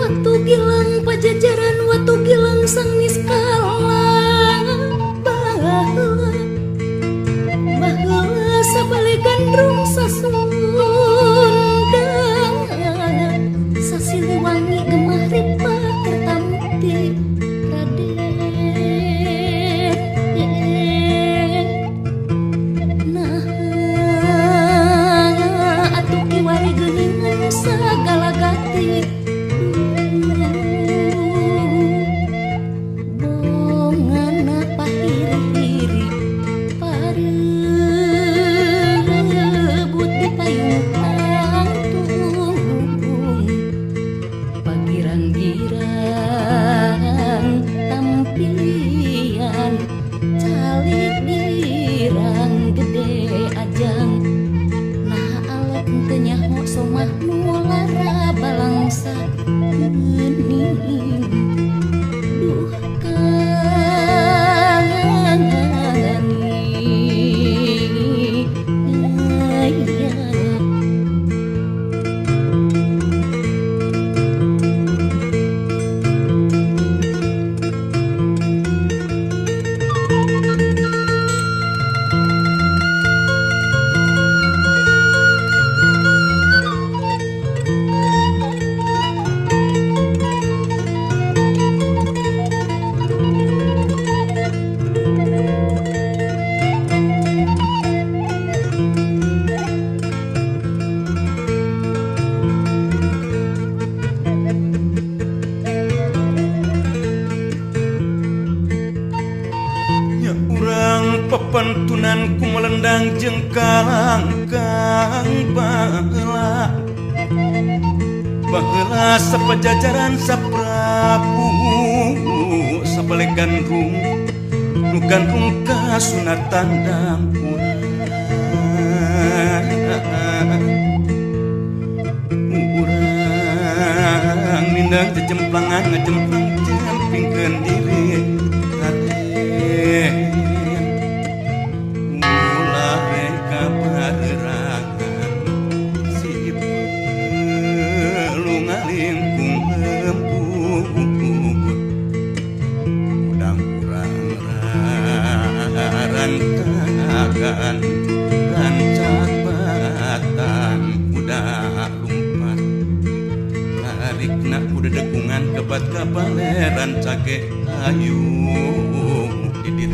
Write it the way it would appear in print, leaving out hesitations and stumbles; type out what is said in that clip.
Waktu gilang pajajaran, waktu gilang sang niskala, baheula sabali gandrung sasunda, sasiliwangi gemah ripa kertamukti Raden. Nah atuh kiwari geuningan sagala gati, bongana pahiri-hiri parebut di payung tangtung, pagirang-girang tampian calik girang gede ajang. Nah alok teu nyaho somah nu lara balangsa geuning, duh kangani aya. Pepentunan ku melendang jengkalang kang baheula, baheula sapajajaran saprabu sabalik gandrung nu gandrung kasunatan urang. Urang nindang jemplangan ngajemplang jampingkeun diri Raden. Rancak batan kuda lumpat, tarikna kuda dekungan kebat kabaleran cake ayu didit.